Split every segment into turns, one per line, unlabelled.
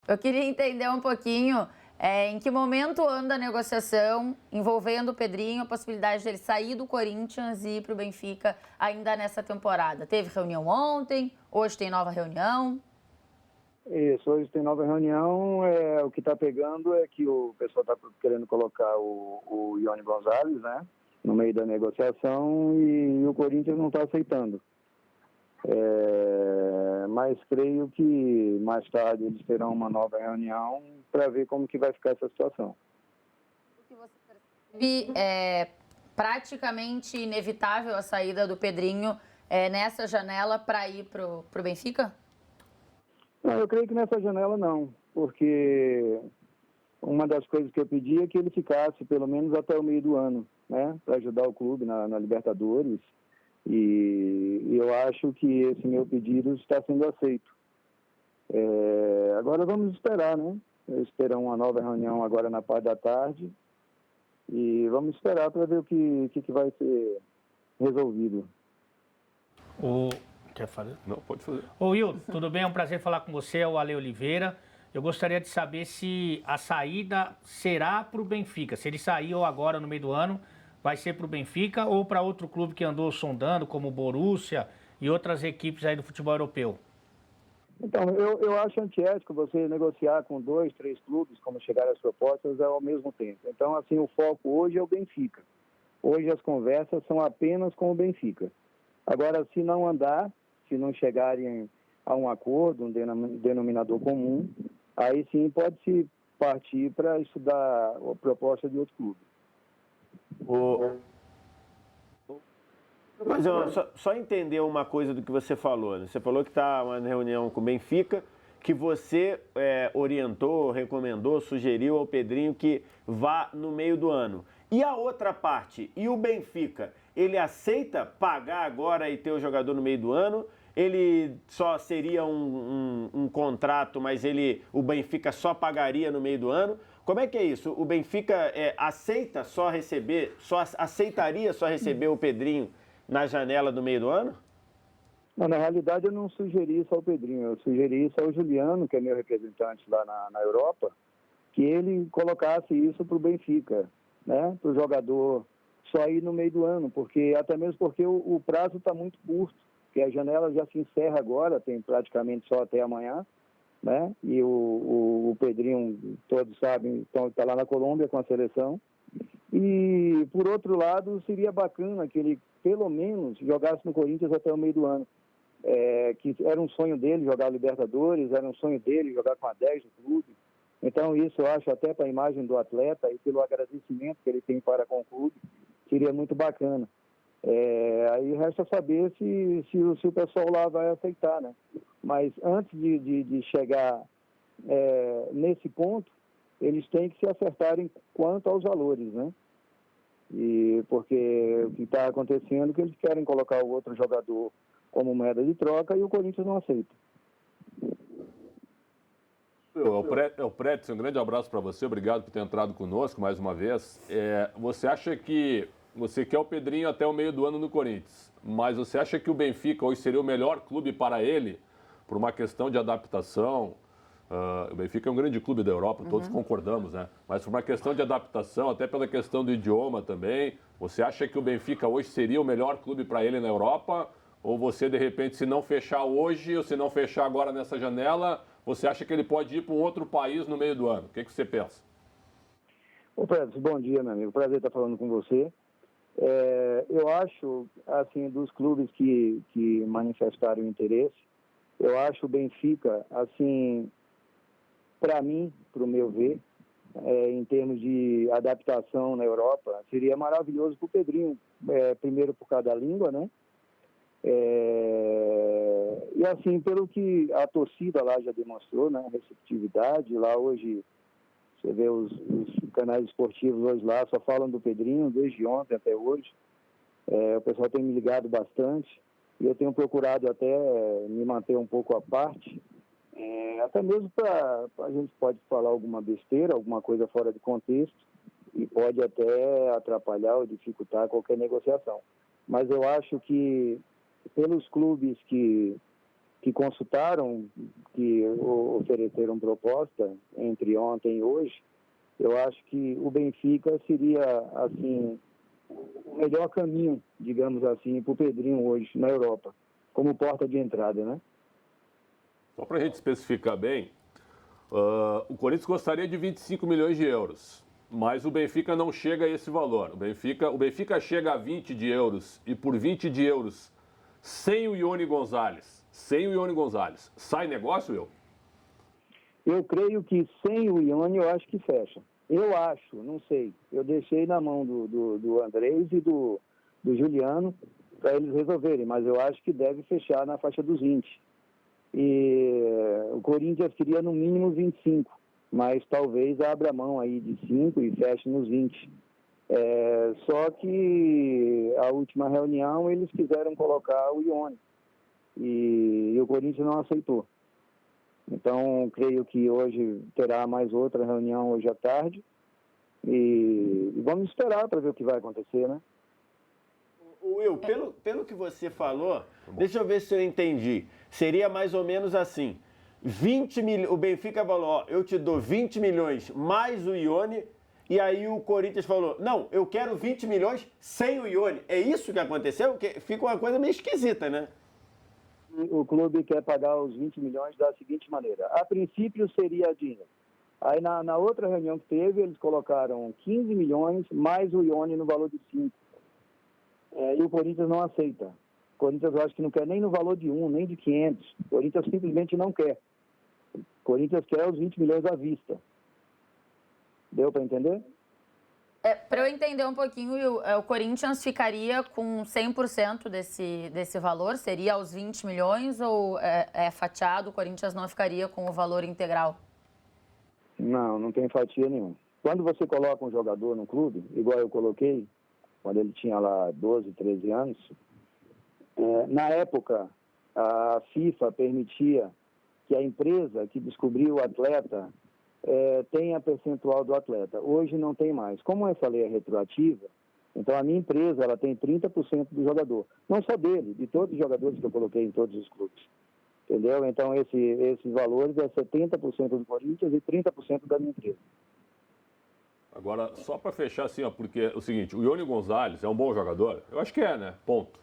Eu queria entender um pouquinho em que momento anda a negociação envolvendo o Pedrinho, a possibilidade dele sair do Corinthians e ir para o Benfica ainda nessa temporada. Teve reunião ontem, hoje tem nova reunião?
Isso, hoje tem nova reunião. O que está pegando é que o pessoal está querendo colocar o Ione Gonzalez, né, no meio da negociação e o Corinthians não está aceitando. Mas creio que mais tarde eles terão uma nova reunião para ver como que vai ficar essa situação.
O que você percebe é praticamente inevitável a saída do Pedrinho nessa janela para ir para o Benfica?
Não, eu creio que nessa janela não, porque uma das coisas que eu pedi é que ele ficasse pelo menos até o meio do ano, né, para ajudar o clube na Libertadores. E eu acho que esse meu pedido está sendo aceito. Agora vamos esperar, né? Esperar uma nova reunião agora na parte da tarde e vamos esperar para ver o que vai ser resolvido.
Quer fazer?
Não, pode fazer.
Ô Will, tudo bem? É um prazer falar com você, é o Ale Oliveira. Eu gostaria de saber se a saída será para o Benfica. Se ele sair ou agora no meio do ano, vai ser para o Benfica ou para outro clube que andou sondando, como o Borussia e outras equipes aí do futebol europeu?
Então, eu acho antiético você negociar com 2, 3 clubes, como chegaram as propostas, ao mesmo tempo. Então, assim, o foco hoje é o Benfica. Hoje as conversas são apenas com o Benfica. Agora, se não andar, se não chegarem a um acordo, um denominador comum, aí sim pode-se partir para estudar a proposta de outro clube.
Mas só entender uma coisa do que você falou, né? Você falou que está uma reunião com o Benfica, que você orientou, recomendou, sugeriu ao Pedrinho que vá no meio do ano. E a outra parte, e o Benfica, ele aceita pagar agora e ter o jogador no meio do ano? Ele só seria um contrato, mas o Benfica só pagaria no meio do ano? Como é que é isso? O Benfica aceitaria só receber o Pedrinho na janela do meio do ano?
Não, na realidade, eu não sugeri isso ao Pedrinho, eu sugeri isso ao Juliano, que é meu representante lá na Europa, que ele colocasse isso para o Benfica, né, para o jogador só ir no meio do ano, até mesmo porque o prazo está muito curto, porque a janela já se encerra agora, tem praticamente só até amanhã, né, e o Pedrinho, todos sabem, está lá na Colômbia com a seleção. E, por outro lado, seria bacana que ele, pelo menos, jogasse no Corinthians até o meio do ano. Que era um sonho dele jogar Libertadores, era um sonho dele jogar com a 10 do clube. Então, isso eu acho até para a imagem do atleta e pelo agradecimento que ele tem para com o clube, seria muito bacana. Aí resta saber se o pessoal lá vai aceitar, né? Mas antes de chegar nesse ponto, eles têm que se acertarem quanto aos valores, né? E porque o que está acontecendo é que eles querem colocar o outro jogador como moeda de troca e o Corinthians não aceita.
O Prédio, um grande abraço para você, obrigado por ter entrado conosco mais uma vez. Você acha que você quer o Pedrinho até o meio do ano no Corinthians, mas você acha que o Benfica hoje seria o melhor clube para ele, por uma questão de adaptação? O Benfica é um grande clube da Europa, todos concordamos, né? Mas por uma questão de adaptação, até pela questão do idioma também, você acha que o Benfica hoje seria o melhor clube para ele na Europa? Ou você, de repente, se não fechar hoje, ou se não fechar agora nessa janela, você acha que ele pode ir para um outro país no meio do ano? O que você pensa?
Ô, Pedro, bom dia, meu amigo. Prazer estar falando com você. Eu acho, assim, dos clubes que manifestaram interesse, eu acho o Benfica, assim, para mim, para o meu ver, em termos de adaptação na Europa, seria maravilhoso para o Pedrinho, primeiro por causa da língua, né? E assim, pelo que a torcida lá já demonstrou, né, receptividade, lá hoje, você vê os canais esportivos hoje lá, só falam do Pedrinho, desde ontem até hoje, o pessoal tem me ligado bastante, e eu tenho procurado até me manter um pouco à parte, até mesmo para a gente pode falar alguma besteira, alguma coisa fora de contexto, e pode até atrapalhar ou dificultar qualquer negociação. Mas eu acho que pelos clubes que que consultaram, que ofereceram proposta entre ontem e hoje, eu acho que o Benfica seria, assim, o melhor caminho, digamos assim, para o Pedrinho hoje na Europa, como porta de entrada, né?
Só para a gente especificar bem, o Corinthians gostaria de 25 milhões de euros, mas o Benfica não chega a esse valor. O Benfica chega a 20 de euros e por 20 de euros, sem o Ione Gonzalez, sai negócio, Will?
Eu creio que sem o Ione, eu acho que fecha. Eu acho, não sei. Eu deixei na mão do Andrés e do Juliano para eles resolverem, mas eu acho que deve fechar na faixa dos 20. E o Corinthians queria no mínimo 25, mas talvez abra mão aí de 5 e feche nos 20. Só que a última reunião eles quiseram colocar o Ione e o Corinthians não aceitou. Então, creio que hoje terá mais outra reunião hoje à tarde e vamos esperar para ver o que vai acontecer, né?
Will, pelo que você falou, deixa eu ver se eu entendi. Seria mais ou menos assim, 20 milhões, o Benfica falou, ó, eu te dou 20 milhões mais o Ione, e aí o Corinthians falou, não, eu quero 20 milhões sem o Ione. É isso que aconteceu? Porque fica uma coisa meio esquisita, né?
O clube quer pagar os 20 milhões da seguinte maneira. A princípio seria dinheiro. Aí na outra reunião que teve, eles colocaram 15 milhões mais o Ione no valor de 5. E o Corinthians não aceita. O Corinthians eu acho que não quer nem no valor de 1, nem de 500. O Corinthians simplesmente não quer. O Corinthians quer os 20 milhões à vista. Deu para entender?
Para eu entender um pouquinho, o Corinthians ficaria com 100% desse valor? Seria aos 20 milhões ou é fatiado? O Corinthians não ficaria com o valor integral?
Não tem fatia nenhuma. Quando você coloca um jogador no clube, igual eu coloquei, quando ele tinha lá 12, 13 anos, na época a FIFA permitia que a empresa que descobriu o atleta tenha percentual do atleta. Hoje não tem mais. Como essa lei é retroativa, então a minha empresa ela tem 30% do jogador. Não só dele, de todos os jogadores que eu coloquei em todos os clubes. Entendeu? Então esses valores é 70% do Corinthians e 30% da minha empresa.
Agora, só para fechar assim, ó, porque é o seguinte, o Ione Gonzalez é um bom jogador? Eu acho que é, né? Ponto.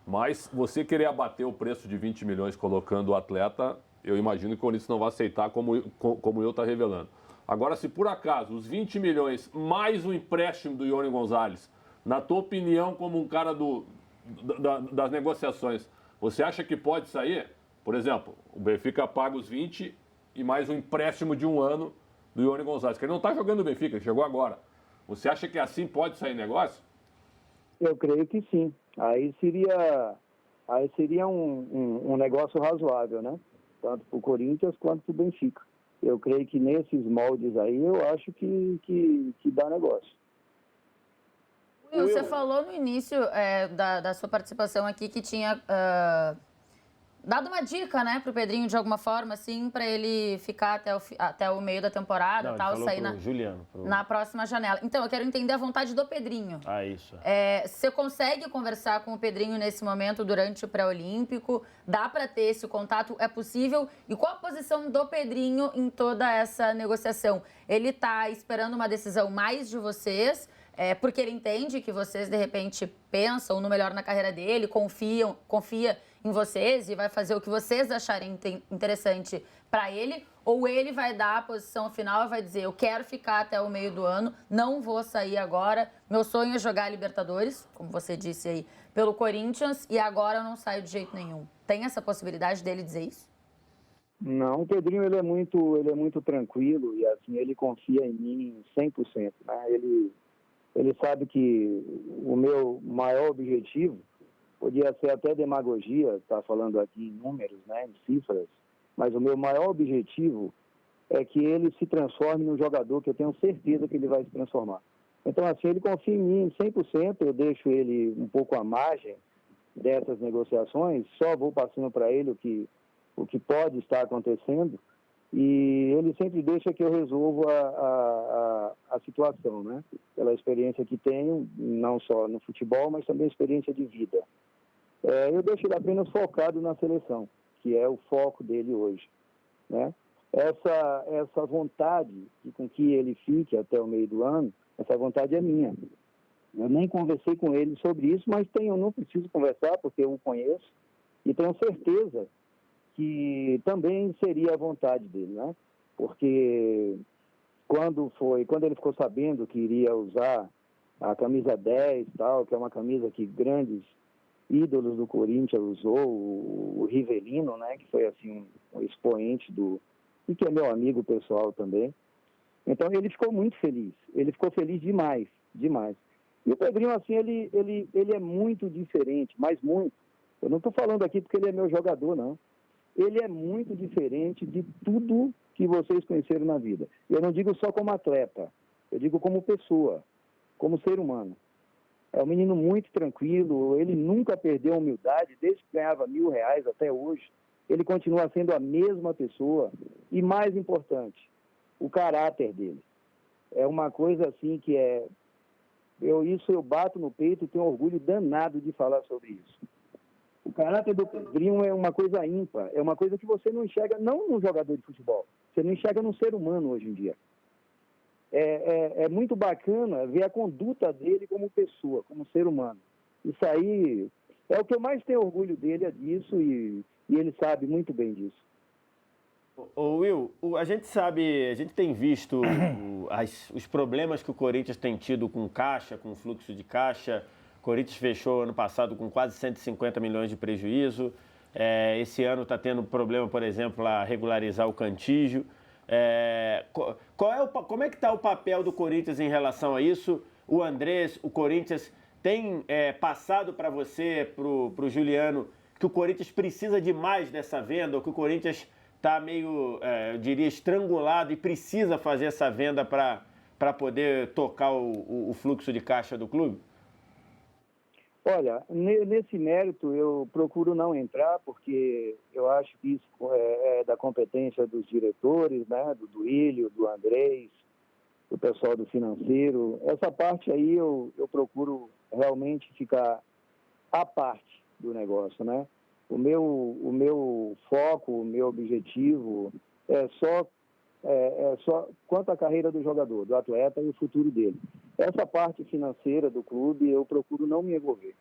Mas você querer abater o preço de 20 milhões colocando o atleta, eu imagino que o Corinthians não vai aceitar, como eu está revelando. Agora, se por acaso os 20 milhões mais o empréstimo do Ione Gonzalez, na tua opinião, como um cara das negociações, você acha que pode sair? Por exemplo, o Benfica paga os 20 e mais um empréstimo de 1 ano do Ione Gonzalez, que ele não está jogando no Benfica, ele chegou agora. Você acha que assim pode sair negócio?
Eu creio que sim. Aí seria um negócio razoável, né? Tanto para o Corinthians quanto para o Benfica. Eu creio que nesses moldes aí, eu acho que dá negócio.
Will, você falou no início da sua participação aqui que tinha dado uma dica, né, pro Pedrinho, de alguma forma, assim, para ele ficar até o meio da temporada, tal, sair na próxima janela. Então, eu quero entender a vontade do Pedrinho.
Isso.
Você consegue conversar com o Pedrinho nesse momento, durante o pré-olímpico? Dá para ter esse contato? É possível? E qual a posição do Pedrinho em toda essa negociação? Ele está esperando uma decisão mais de vocês, porque ele entende que vocês, de repente, pensam no melhor na carreira dele, confia em vocês e vai fazer o que vocês acharem interessante para ele, ou ele vai dar a posição final e vai dizer, eu quero ficar até o meio do ano, não vou sair agora, meu sonho é jogar a Libertadores, como você disse aí, pelo Corinthians, e agora eu não saio de jeito nenhum. Tem essa possibilidade dele dizer isso?
Não, o Pedrinho ele é muito tranquilo e assim, ele confia em mim 100%, né? Ele sabe que o meu maior objetivo podia ser até demagogia, estar falando aqui em números, né, em cifras, mas o meu maior objetivo é que ele se transforme num jogador que eu tenho certeza que ele vai se transformar. Então, assim, ele confia em mim 100%, eu deixo ele um pouco à margem dessas negociações, só vou passando para ele o que pode estar acontecendo, e ele sempre deixa que eu resolva a situação, né? Pela experiência que tenho, não só no futebol, mas também experiência de vida. Eu deixo ele apenas focado na seleção. que é o foco dele hoje, né? Essa vontade com que ele fique até o meio do ano, essa vontade é minha. Eu nem conversei com ele sobre isso, mas eu não preciso conversar porque eu o conheço e tenho certeza que também seria a vontade dele, né? Porque quando ele ficou sabendo que iria usar a camisa 10 tal, que é uma camisa que grandes ídolos do Corinthians usou, o Rivelino, né, que foi assim um expoente e que é meu amigo pessoal também. Então ele ficou muito feliz, ele ficou feliz demais, demais. E o Pedrinho, assim, ele é muito diferente, mas muito. Eu não estou falando aqui porque ele é meu jogador, não. Ele é muito diferente de tudo que vocês conheceram na vida. Eu não digo só como atleta, eu digo como pessoa, como ser humano. É um menino muito tranquilo, ele nunca perdeu a humildade, desde que ganhava R$1.000 até hoje. Ele continua sendo a mesma pessoa. E mais importante, o caráter dele. É uma coisa assim que eu bato no peito e tenho orgulho danado de falar sobre isso. O caráter do Pedrinho é uma coisa ímpar, é uma coisa que você não enxerga, não num jogador de futebol, você não enxerga num ser humano hoje em dia. É muito bacana ver a conduta dele como pessoa, como ser humano. Isso aí é o que eu mais tenho orgulho dele, é disso, e ele sabe muito bem disso.
Ô Will, a gente tem visto os problemas que o Corinthians tem tido com caixa, com fluxo de caixa. O Corinthians fechou ano passado com quase 150 milhões de prejuízo. Esse ano está tendo problema, por exemplo, a regularizar o Cantígio. Como é que está o papel do Corinthians em relação a isso? O Andrés, o Corinthians tem passado para você, para o Juliano, que o Corinthians precisa de mais dessa venda, ou que o Corinthians está meio, eu diria, estrangulado e precisa fazer essa venda para poder tocar o fluxo de caixa do clube?
Olha, nesse mérito eu procuro não entrar, porque eu acho que isso é da competência dos diretores, né, do Duílio, do Andrés, do pessoal do financeiro. Essa parte aí eu procuro realmente ficar à parte do negócio, né? O meu foco, o meu objetivo é só quanto à carreira do jogador, do atleta e o futuro dele. Essa parte financeira do clube eu procuro não me envolver.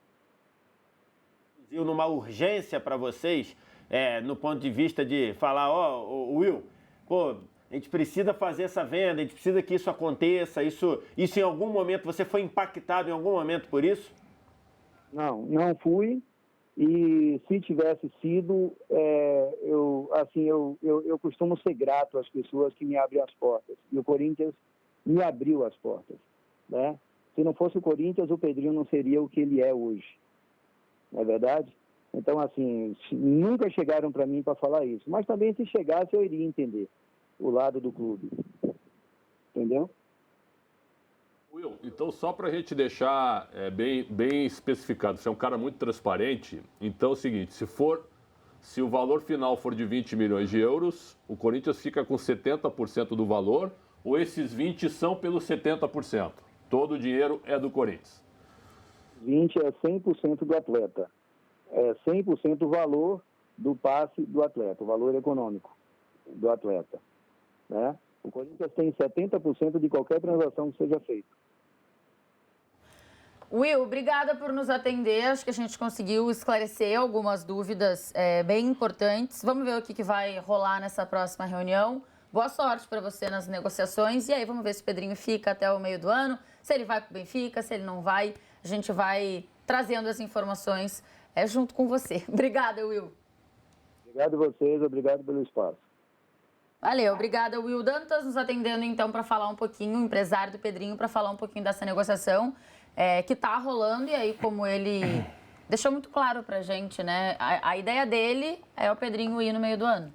Numa urgência para vocês, no ponto de vista de falar, Will, a gente precisa fazer essa venda, a gente precisa que isso aconteça, isso em algum momento, você foi impactado em algum momento por isso?
Não fui. E se tivesse sido, eu costumo ser grato às pessoas que me abrem as portas. E o Corinthians me abriu as portas, né? Se não fosse o Corinthians, o Pedrinho não seria o que ele é hoje. Não é verdade? Então, assim, nunca chegaram para mim para falar isso. Mas também, se chegasse, eu iria entender o lado do clube. Entendeu?
Will, então só para a gente deixar bem especificado, você é um cara muito transparente, então é o seguinte, se o valor final for de 20 milhões de euros, o Corinthians fica com 70% do valor, ou esses 20 são pelos 70%? Todo o dinheiro é do Corinthians?
20 é 100% do atleta. É 100% o valor do passe do atleta, o valor econômico do atleta, né? O Corinthians tem 70% de qualquer transação que seja feita.
Will, obrigada por nos atender. Acho que a gente conseguiu esclarecer algumas dúvidas bem importantes. Vamos ver o que vai rolar nessa próxima reunião. Boa sorte para você nas negociações. E aí, vamos ver se o Pedrinho fica até o meio do ano, se ele vai para o Benfica, se ele não vai. A gente vai trazendo as informações junto com você. Obrigada, Will.
Obrigado a vocês, obrigado pelo espaço.
Valeu, obrigada, Will Dantas, nos atendendo então para falar um pouquinho, o empresário do Pedrinho, para falar um pouquinho dessa negociação que está rolando. E aí, como ele deixou muito claro para a gente, né? A ideia dele é o Pedrinho ir no meio do ano.